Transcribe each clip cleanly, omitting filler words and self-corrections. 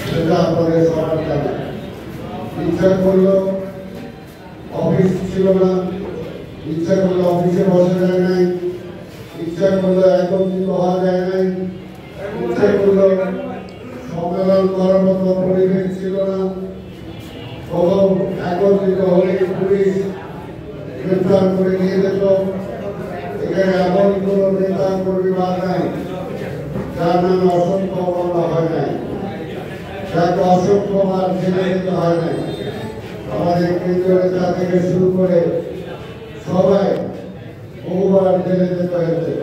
সেটা আপনাদের সবার জানা। ইচ্ছা করলো অফিস ছিল না, ইচ্ছা করলে অফিসে বসা যায় নাই, ইচ্ছা করলে একত্রিত হওয়া যায় নাই, ইচ্ছা করলে সম্মেলন করার মতো পরিবেশ ছিল না। কখন একত্রিত হলে পুলিশ গ্রেফতার করে নিয়ে যেত। এখানে এমন কোন নেতা কর্মী বাদ নাই যার নামে অসংখ্য মামলা হয় নাই, যাকে অসংখ্য বার জেলে যেতে হয় নাই। আমাদের কেন্দ্রীয় নেতা থেকে শুরু করে সবাই বহুবার জেলে যেতে হয়েছে।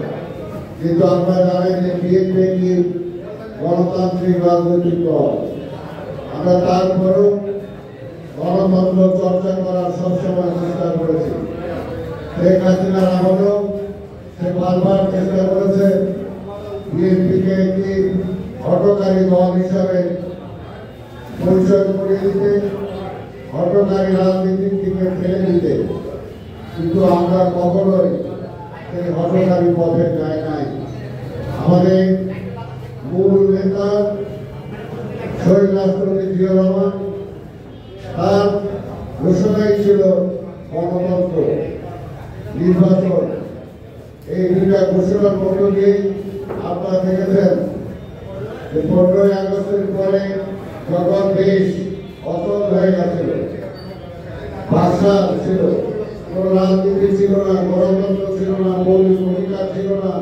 কিন্তু আপনারা জানেন যে বিএনপি একটি গণতান্ত্রিক রাজনৈতিক দল। আমরা তারপরেও গণতন্ত্র চর্চা করার সবসময় চেষ্টা করেছি। শেখ হাসিনার আমলেও সে বারবার চেষ্টা করেছে বিএনপিকে একটি হঠকারী দল হিসাবে পরিচয় করিয়ে দিতে, হঠকারী রাজনীতির দিকে ফেলে দিতে। কিন্তু আমরা কখনোই সেই হঠকারী পথে যাই নাই। আমাদের মূল নেতা শহীদ রাষ্ট্রপতি জিয়াউর রহমান, তার ঘোষণাই ছিল গণতন্ত্র, নির্বাচন। এই দুইটা ঘোষণার মধ্য দিয়েই আপনারা দেখেছেন যে 15ই আগস্টের পরে যখন দেশ অচল হয়ে গেছিল, ভাষা ছিল, কোন রাজনীতি ছিল না, গণতন্ত্র ছিল না, মৌলিক অধিকার ছিল না,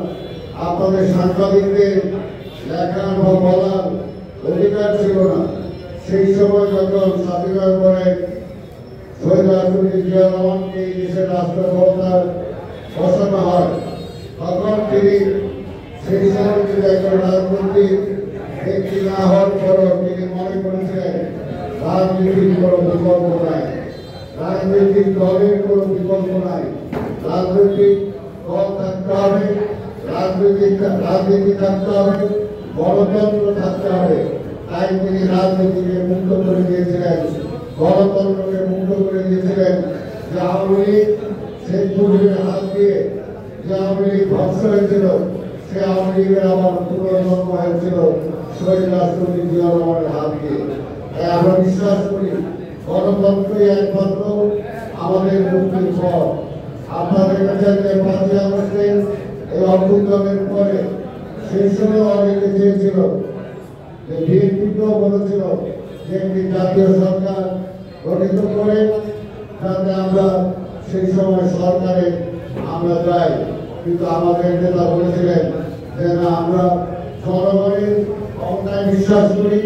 আপনাদের সাংবাদিকদের লেখার বা বলার অধিকার ছিল না। সেই সময় যখন স্বাধীনতার পরে শহীদ রাষ্ট্রপতি জিয়াউর রহমানকে এই দেশের রাষ্ট্রক্ষমতার বসানো হয়, তখন তিনি সেই সময় যদি একজন রাজনৈতিক ব্যক্তি না হওয়ার পরও তিনি মনে করেছিলেন রাজনীতির কোনো বিকল্প নাই, রাজনৈতিক দলের কোনো বিকল্প নাই, রাজনৈতিক দল থাকতে হবে, রাজনীতি থাকতে হবে, গণতন্ত্র থাকতে হবে। তাই তিনি রাজনীতিকে মুক্ত করে দিয়েছিলেন, গণতন্ত্রকে মুক্ত করে দিয়েছিলেন। যে আওয়ামী লীগ শেখ মুজিবের হাত দিয়ে যে আওয়ামী লীগ ধ্বংস হয়েছিল, সে আওয়ামী লীগের আবার পুনর্জন্ম হয়েছিল শহীদ রাষ্ট্রপতি জিয়াউর রহমানের হাত দিয়ে। তাই আমরা বিশ্বাস করি গণতন্ত্রই একমাত্র আমাদের মুক্তির পথ। আপনারা দেখেছেন যে 5ই আগস্টের এই অভ্যুত্থানের পরে সেই সময় অনেকে চেয়েছিল যে বিএনপিকেও বলেছিল যে একটি জাতীয় সরকার গঠিত করে যাতে আমরা সেই সময় সরকারে আমরা যাই। কিন্তু আমাদের নেতা বলেছিলেন যে না, আমরা জনগণের ক্ষমতায় বিশ্বাস করি,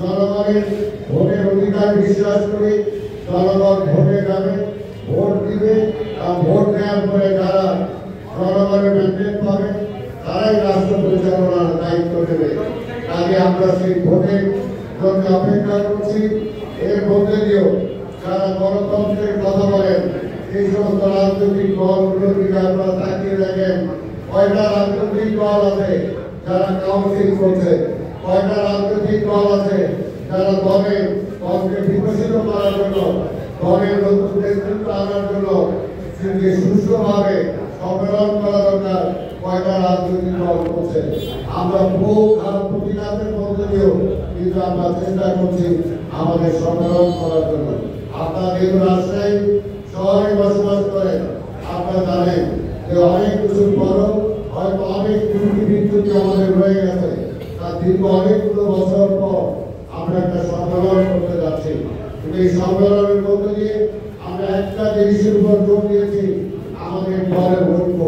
জনগণের ভোটের অধিকার বিশ্বাস করি, জনগণ ভোটে যাবে, ভোট দিবে, ভোট দেওয়ার পরে যারা জনগণের ম্যান্ডেট পাবে তারাই রাষ্ট্র পরিচালনার দায়িত্ব নেবে। আগে আমরা সেই ভোটের জন্য অপেক্ষা করছি। এর মধ্যে দিয়েও যারা গণতন্ত্রের কথা বলেন এই সমস্ত রাজনৈতিক দলগুলোর দিকে আপনারা তাকিয়ে দেখেন, কয়টা রাজনৈতিক দল আছে যারা কাউন্সিল করছে, কয়টা রাজনৈতিক দল আছে যারা দলকে বিকশিত করার জন্য, দলের নতুন নেতৃত্ব আনার জন্য সুষ্ঠুভাবে সম্মেলন করা দরকার, কয়টা রাজনৈতিক দল করছে। আমরা বহু খারাপ প্রতিঘাতের মধ্যে দিয়েও কিন্তু আমরা চেষ্টা করছি আমাদের সম্মেলন করার জন্য। আপনারা যেহেতু রাজশাহী শহরে বসবাস করেন, আপনারা জানেন যে অনেক কিছুর পরও হয়তো অনেক ত্রুটি বিচ্যুতি আমাদের রয়ে গেছে। তার দীর্ঘ অনেকগুলো বছর পর আমরা একটা সম্মেলন করতে যাচ্ছি। কিন্তু এই সম্মেলনের মধ্যে দিয়ে আমরা একটা জিনিসের উপর জোর দিয়েছি, আমাদের দলের ঐক্য।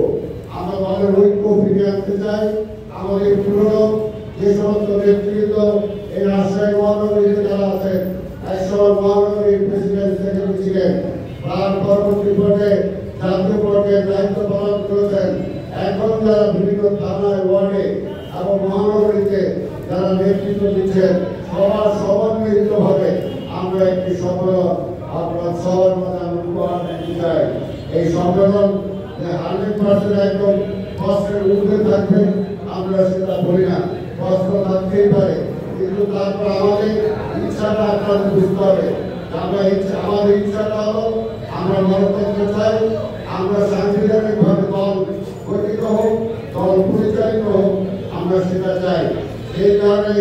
আমরা দলের ঐক্য ফিরে আনতে চাই। আমাদের পুরনো যে সমস্ত নেতৃত্ব এই রাজশাহী মহানগরীতে যারা আছেন, একসময় মহানগরীর প্রেসিডেন্ট সেক্রেটারি ছিলেন, তার পরবর্তী পর্যায়ে জাতীয় পর্যায়ে দায়িত্ব পালন করেছেন, এখন যারা বিভিন্ন থানায়, ওয়ার্ডে এবং মহানগরীতে যারা নেতৃত্ব দিচ্ছেন, সবার সমন্বিতভাবে আমরা একটি সম্মেলন আপনার সবার মাঝে আমরা উপহার দিতে চাই। এই সম্মেলন যে 100% একদম কষ্টের ঊর্ধ্বে থাকবে আমরা সেটা বলি না, কষ্ট থাকতেই পারে, কিন্তু তারপর আমাদের ইচ্ছাটা আপনাদের বুঝতে হবে। আমাদের ইচ্ছাটা হলো আমরা গণতন্ত্র চাই, আমরা সাংবিধানিকভাবে দল গঠিত হোক, দল পরিচালিত হোক, আমরা সেটা চাই। সেই কারণে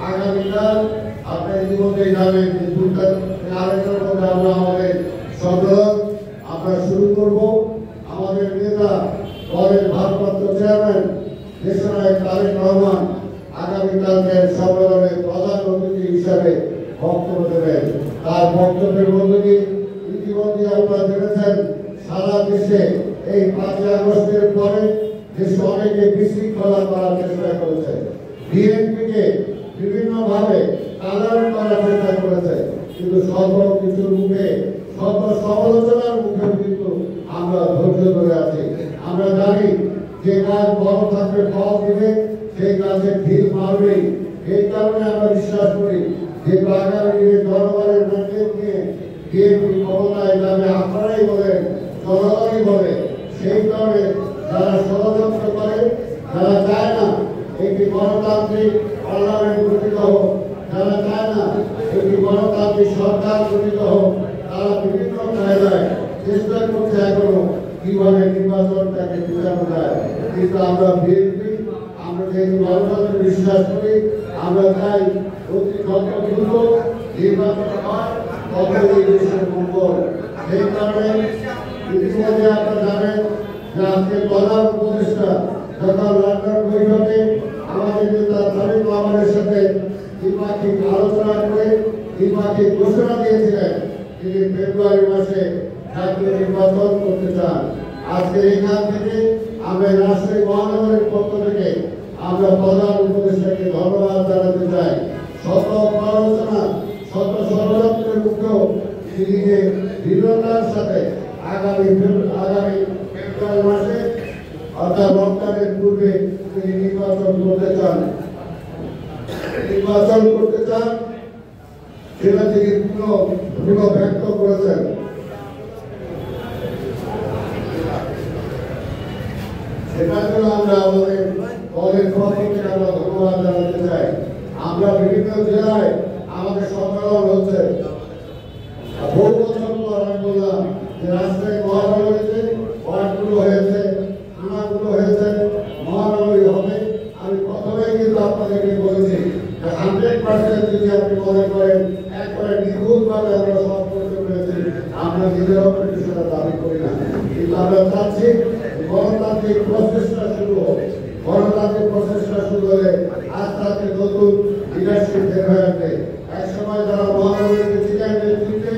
আগামীকাল ইতিমধ্যেই জানেন যে 2:30 মধ্যে আমরা আমাদের সম্মেলন আমরা শুরু করব। আমাদের নেতা দলের ভারপ্রাপ্ত চেয়ারম্যান দেশনায়ক তারেক রহমান আগামীকালকে সম্মেলনে প্রধান অতিথি হিসাবে বক্তব্য দেবেন। তার বক্তব্যের মধ্যে দিয়ে ইতিমধ্যে আপনারা জেনেছেন সারা দেশে এই 5ই আগস্টের পরে দেশে অনেকে বিশৃঙ্খলা করার চেষ্টা করেছে, বিএনপিকে বিভিন্নভাবে কালার করার চেষ্টা করেছে, কিন্তু সর্ব কিছুর মুখে সর্ব সমালোচনার মুখে কিন্তু আমরা ধৈর্য ধরে আছি। আমরা জানি যে গাছ বড় থাকবে ফল দিবে, সেই গাছে ঢিল মারবেই। এই কারণে আমরা বিশ্বাস করি যে আগামী দিনে জনগণের ম্যান্ডেট নিয়ে বিএনপি ক্ষমতায় যাবে, আপনারাই বলেন, জনগণই বলে। সেই কারণে যারা ষড়যন্ত্র করে, যারা চায় না একটি গণতান্ত্রিক পার্লামেন্ট গঠিত হোক, যারা চায় না একটি গণতান্ত্রিক সরকার গঠিত হোক, তারা বিভিন্ন কায়দায় চেষ্টা করছে এখনো কিভাবে নির্বাচনটাকে পিছানো যায়। কিন্তু আমরা বিএনপি, আমরা যেহেতু গণতন্ত্রে বিশ্বাস করি, আমরা চাই অতি যত দ্রুত নির্বাচন হয়, তত এই দেশের মঙ্গল। সেই কারণে ইতিমধ্যে আপনারা জানেন যে আজকে প্রধান উপদেষ্টা যখন লন্ডন বৈঠকে আমাদের নেতা তারেক রহমানের সাথে দ্বিপাক্ষিক আলোচনা করে দ্বিপাক্ষিক ঘোষণা দিয়েছিলেন তিনি ফেব্রুয়ারি মাসে জাতীয় নির্বাচন করতে চান। আজকে এখান থেকে আমরা রাজশাহী মহানগরের পক্ষ থেকে আমরা প্রধান উপদেষ্টাকে ধন্যবাদ জানাতে চাই। শত আলোচনা শত ষড়যন্ত্রের মুখেও তিনি যে দৃঢ়তার সাথে আগামী ফেব্রুয়ারি মাসে অর্থাৎ রমজানের পূর্বে তিনি নির্বাচন করতে চান, সেটা তিনি পুরো ব্যক্ত করেছেন। সেটার জন্য আমরা আমাদের দলের পক্ষ থেকে আমরা ধন্যবাদ জানাতে চাই। আমরা বিভিন্ন জেলায় আমাদের সম্মেলন হচ্ছে, বহু বছর পর আমি বললাম যে রাজশাহী মহানগরীতে ওয়ার্ডগুলো হয়েছে, থানাগুলো হয়েছে, মহানগরী হবে। আমি প্রথমেই কিন্তু আপনাদেরকে বলেছি যে 100% যদি আপনি মনে করেন একবারে নিখুঁতভাবে আমরা সব করতে পেরেছি, আমরা নিজেরাও কিন্তু সেটা দাবি করি না। কিন্তু আমরা চাচ্ছি গণতান্ত্রিক প্রচেষ্টা শুরু হোক। গণতান্ত্রিক প্রচেষ্টা শুরু হলে আস্তে আস্তে নতুন লিডারশিপ বের হয়ে আসবে। এক সময় যারা মহানগরীতে ছিলেন নেতৃত্বে,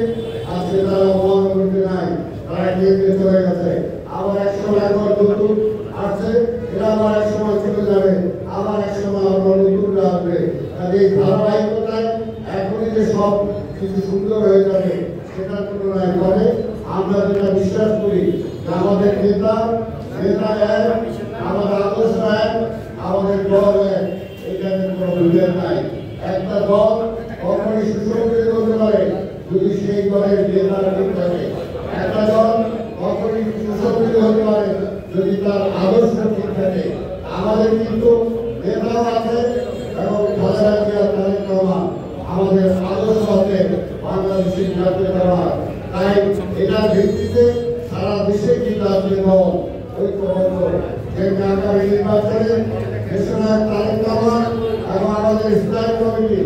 আজকে তারা মহানগরীতে নাই, তারা কেন্দ্রে চলে গেছে। আবার এক সময় একবার নতুন আসছে, এরা আবার এক সময় চলে যাবে, আবার এক সময় আবার নতুনরা আসবে। এই ধারাবাহিকতায় এখনই যে সব কিছু সুন্দর হয়ে যাবে সেটার তুলনায় করে আমরা যেটা বিশ্বাস করি যে আমাদের নেতা এক, আমাদের আদর্শ এক, আমাদের দল এক, এখানে কোনো বিভেদ নাই। একটা দল কখনই সুসংগঠিত হতে পারে যদি সেই দলের নেতা ঠিক থাকে। একটা দল কখনই সুসংগঠিত হতে পারে যদি তার আদর্শ ঠিক থাকে। আমাদের কিন্তু নেতাও আছে এবং তারেক রহমান আমাদের আদর্শ আছে বাংলাদেশের জাতীয়তাবাদ। তাই এটার ভিত্তিতে সারা দেশে কিন্তু আজকে দল ঐক্যবদ্ধ যে আগামী নির্বাচনে দেশনায়ক তারেক রহমান এবং আমাদের স্থায়ী কমিটি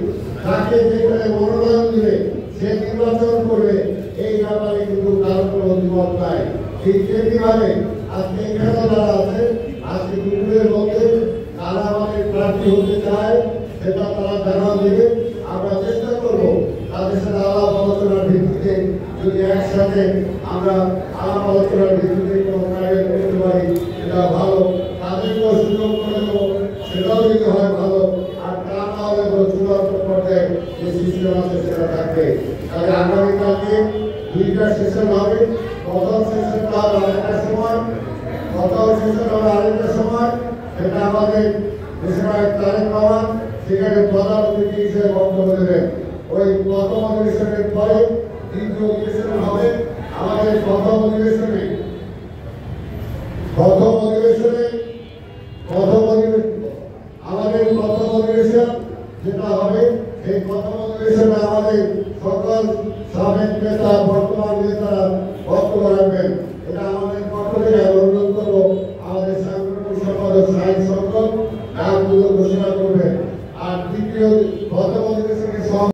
তাকে যেখানে মনোনয়ন দিবে সে নির্বাচন করবে, এই ব্যাপারে কিন্তু কারো কোনো অভিমত নাই। ঠিক তেমনিভাবে আজকে এখানে যারা আছে আজকে দুপুরের মধ্যে তারা আমাদের প্রার্থী হতে চায় সেটা তারা জানা দেবে। আমরা চেষ্টা করবো তাদের সাথে আলাপ আলোচনার ভিত্তিতে যদি একসাথে আমরা আলাপ আলোচনার ভিত্তিতে কোনো কাজ করতে পারি সেটা ভালো, তাদেরকেও সুযোগ করে দেবো, সেটাও যদি হয় ভালো। আর তা না হলে চূড়ান্ত পর্যায়ে যে সিস্টেম আছে সেটা থাকবে। তাহলে আগামীকালকে 2টা সেশন হবে। প্রথম সেশনটা হবে আরেকটা সময়, সেটা আমাদের দেশনায়ক তারেক রহমান সেখানে প্রধান অতিথি হিসেবে বক্তব্য দেবেন। ওই প্রথম অধিবেশনের পরে দ্বিতীয় অধিবেশন হবে। আমাদের প্রথম অধিবেশনে আমাদের প্রথম অধিবেশন যেটা হবে, সেই প্রথম অধিবেশনে আমাদের সকল সাবেক নেতা বর্তমান নেতারা বক্তব্য রাখবেন। এটা আমাদের